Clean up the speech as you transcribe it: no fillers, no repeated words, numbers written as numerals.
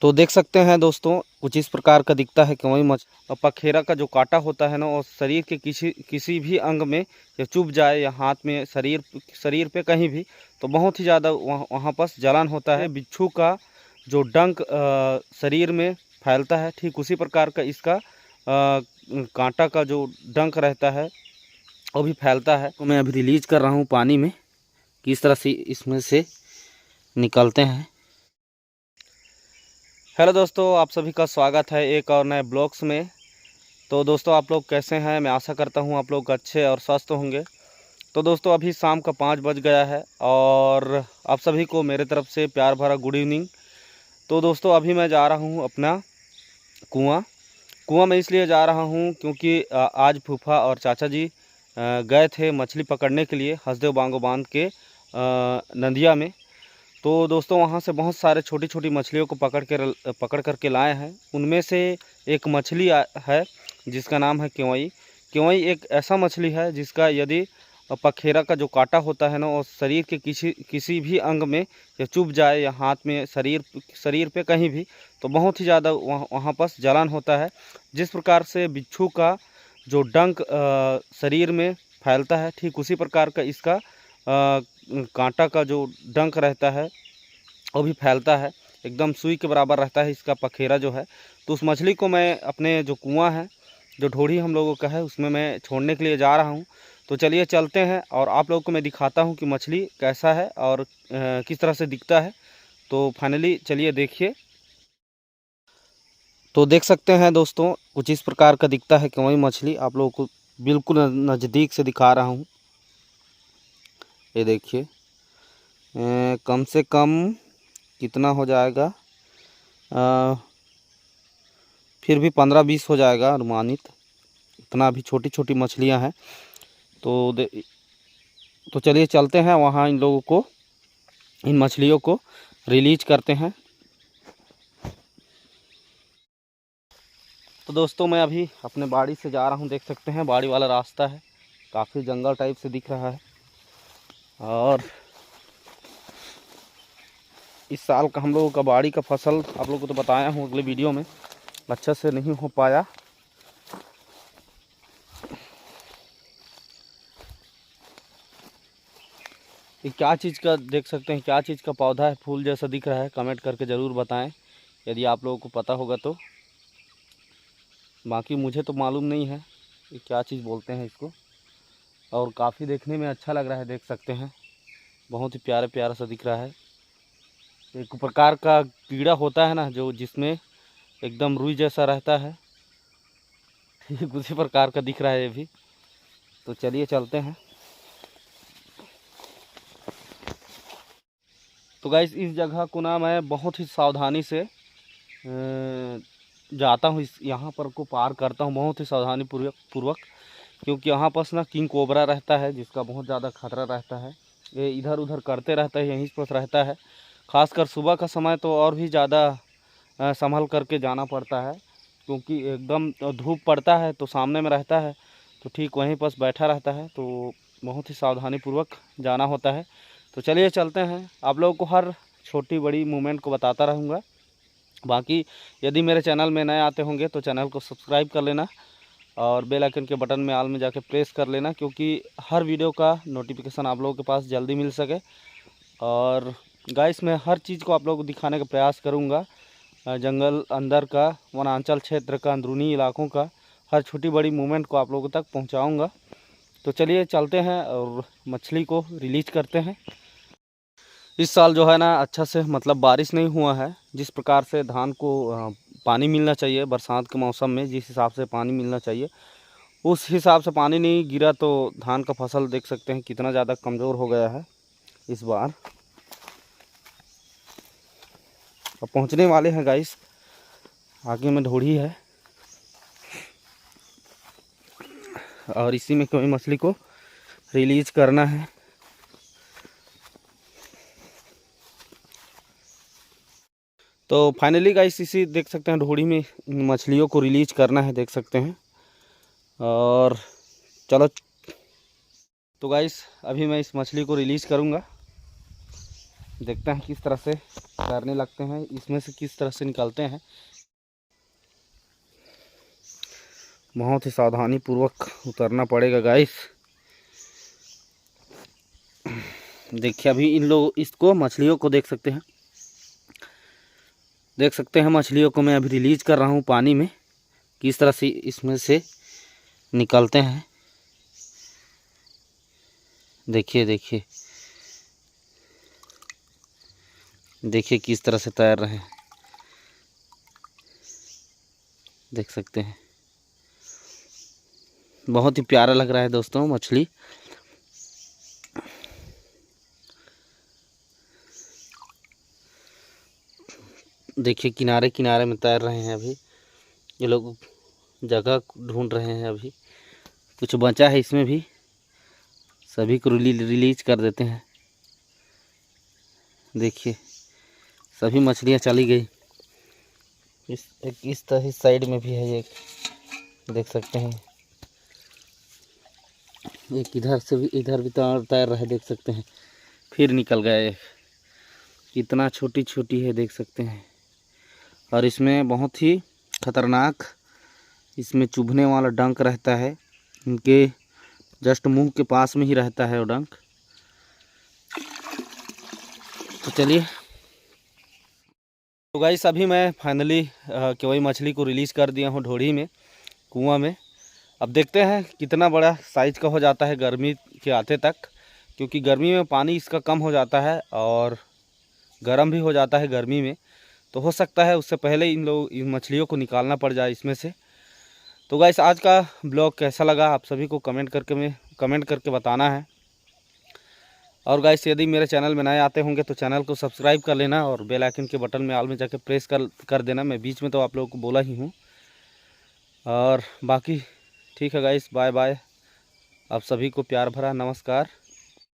तो देख सकते हैं दोस्तों, कुछ इस प्रकार का दिखता है कि वही पखेरा का जो कांटा होता है ना, वो शरीर के किसी किसी भी अंग में या चुभ जाए या हाथ में, शरीर पे कहीं भी, तो बहुत ही ज़्यादा वहाँ पर जलन होता है। बिच्छू का जो डंक शरीर में फैलता है, ठीक उसी प्रकार का इसका कांटा का जो डंक रहता है वो भी फैलता है। तो मैं अभी रिलीज कर रहा हूँ पानी में, किस तरह से इसमें से निकलते हैं। हेलो दोस्तों, आप सभी का स्वागत है एक और नए ब्लॉग्स में। तो दोस्तों, आप लोग कैसे हैं? मैं आशा करता हूं आप लोग अच्छे और स्वस्थ होंगे। तो दोस्तों, अभी शाम का 5 बज गया है और आप सभी को मेरे तरफ से प्यार भरा गुड इवनिंग। तो दोस्तों, अभी मैं जा रहा हूं अपना कुआं में इसलिए जा रहा हूं क्योंकि आज फूफा और चाचा जी गए थे मछली पकड़ने के लिए हसदेव बांगो बांध के नदिया में। तो दोस्तों, वहाँ से बहुत सारे छोटी छोटी मछलियों को पकड़ करके लाए हैं। उनमें से एक मछली है जिसका नाम है केवई। केवई एक ऐसा मछली है जिसका यदि पखेरा का जो कांटा होता है ना, वो शरीर के किसी भी अंग में या चुभ जाए या हाथ में, शरीर पे कहीं भी, तो बहुत ही ज़्यादा वहाँ पर जलन होता है। जिस प्रकार से बिच्छू का जो डंक शरीर में फैलता है, ठीक उसी प्रकार का इसका कांटा का जो डंक रहता है वो भी फैलता है। एकदम सुई के बराबर रहता है इसका पखेरा जो है। तो उस मछली को मैं अपने जो कुआं है, जो ढोड़ी हम लोगों का है, उसमें मैं छोड़ने के लिए जा रहा हूं। तो चलिए चलते हैं और आप लोगों को मैं दिखाता हूं कि मछली कैसा है और किस तरह से दिखता है। तो फाइनली चलिए देखिए। तो देख सकते हैं दोस्तों, कुछ इस प्रकार का दिखता है कि वही मछली आप लोगों को बिल्कुल नज़दीक से दिखा रहा हूँ। ये देखिए, कम से कम कितना हो जाएगा, फिर भी 15-20 हो जाएगा अनुमानित। इतना भी छोटी छोटी मछलियां हैं। तो चलिए चलते हैं वहाँ, इन लोगों को, इन मछलियों को रिलीज करते हैं। तो दोस्तों, मैं अभी अपने बाड़ी से जा रहा हूँ। देख सकते हैं बाड़ी वाला रास्ता है, काफ़ी जंगल टाइप से दिख रहा है। और इस साल का हम लोगों का बाड़ी का फसल आप लोगों को तो बताया हूँ अगले वीडियो में, अच्छा से नहीं हो पाया। ये क्या चीज़ का, देख सकते हैं क्या चीज़ का पौधा है, फूल जैसा दिख रहा है। कमेंट करके ज़रूर बताएं यदि आप लोगों को पता होगा तो। बाकी मुझे तो मालूम नहीं है ये क्या चीज़ बोलते हैं इसको। और काफ़ी देखने में अच्छा लग रहा है, देख सकते हैं बहुत ही प्यारा प्यारा सा दिख रहा है। एक प्रकार का कीड़ा होता है ना, जो जिसमें एकदम रुई जैसा रहता है, ठीक उसी प्रकार का दिख रहा है ये भी। तो चलिए चलते हैं। तो गाइस, इस जगह को ना मैं बहुत ही सावधानी से जाता हूँ, इस यहाँ पर को पार करता हूँ बहुत ही सावधानी पूर्वक, क्योंकि यहाँ पर ना किंग कोबरा रहता है जिसका बहुत ज़्यादा खतरा रहता है। ये इधर उधर करते रहता है, यहीं पर रहता है। खासकर सुबह का समय तो और भी ज़्यादा संभल करके जाना पड़ता है, क्योंकि एकदम धूप पड़ता है तो सामने में रहता है, तो ठीक वहीं पर बैठा रहता है। तो बहुत ही सावधानी पूर्वक जाना होता है। तो चलिए चलते हैं, आप लोगों को हर छोटी बड़ी मूवमेंट को बताता रहूँगा। बाकी यदि मेरे चैनल में नए आते होंगे तो चैनल को सब्सक्राइब कर लेना और बेल आइकन के बटन में ऑल में जाके प्रेस कर लेना, क्योंकि हर वीडियो का नोटिफिकेशन आप लोगों के पास जल्दी मिल सके। और गाइस, मैं हर चीज़ को आप लोगों को दिखाने का प्रयास करूँगा, जंगल अंदर का, वनांचल क्षेत्र का, अंदरूनी इलाकों का हर छोटी बड़ी मूवमेंट को आप लोगों तक पहुँचाऊँगा। तो चलिए चलते हैं और मछली को रिलीज करते हैं। इस साल जो है ना, अच्छा से मतलब बारिश नहीं हुआ है। जिस प्रकार से धान को पानी मिलना चाहिए बरसात के मौसम में, जिस हिसाब से पानी मिलना चाहिए उस हिसाब से पानी नहीं गिरा, तो धान का फसल देख सकते हैं कितना ज़्यादा कमज़ोर हो गया है इस बार। अब पहुंचने वाले हैं गाइस, आगे में ढोड़ी है और इसी में कोई मछली को रिलीज करना है। तो फाइनली गाइस, इसी देख सकते हैं ढोड़ी में मछलियों को रिलीज करना है, देख सकते हैं। और चलो, तो गाइस अभी मैं इस मछली को रिलीज़ करूँगा। देखते हैं किस तरह से तैरने लगते हैं, इसमें से किस तरह से निकलते हैं। बहुत ही सावधानी पूर्वक उतरना पड़ेगा गाइस। देखिए अभी इन लोग इसको मछलियों को देख सकते हैं मछलियों को मैं अभी रिलीज कर रहा हूँ पानी में, किस तरह से इसमें से निकलते हैं। देखिए किस तरह से तैर रहे हैं, देख सकते हैं। बहुत ही प्यारा लग रहा है दोस्तों मछली। देखिए किनारे किनारे में तैर रहे हैं अभी ये लोग, जगह ढूंढ रहे हैं। अभी कुछ बचा है इसमें भी, सभी को रिलीज कर देते हैं। देखिए सभी मछलियां चली गई। इस तरह साइड में भी है एक, देख सकते हैं। एक इधर से भी, इधर भी तैर रहा है, देख सकते हैं। फिर निकल गया एक, कितना छोटी छोटी है देख सकते हैं। और इसमें बहुत ही खतरनाक इसमें चुभने वाला डंक रहता है, इनके जस्ट मुंह के पास में ही रहता है वो डंक। तो चलिए तो गाइस अभी मैं फाइनली कोई मछली को रिलीज़ कर दिया हूँ ढोड़ी में, कुआं में। अब देखते हैं कितना बड़ा साइज का हो जाता है गर्मी के आते तक, क्योंकि गर्मी में पानी इसका कम हो जाता है और गर्म भी हो जाता है गर्मी में। तो हो सकता है उससे पहले इन मछलियों को निकालना पड़ जाए इसमें से। तो गाइस आज का ब्लॉग कैसा लगा आप सभी को कमेंट करके बताना है। और गाइस यदि मेरे चैनल में नए आते होंगे तो चैनल को सब्सक्राइब कर लेना और बेल आइकन के बटन में ऑल में जाके प्रेस कर देना। मैं बीच में तो आप लोगों को बोला ही हूँ। और बाकी ठीक है गाइस, बाय बाय। आप सभी को प्यार भरा नमस्कार।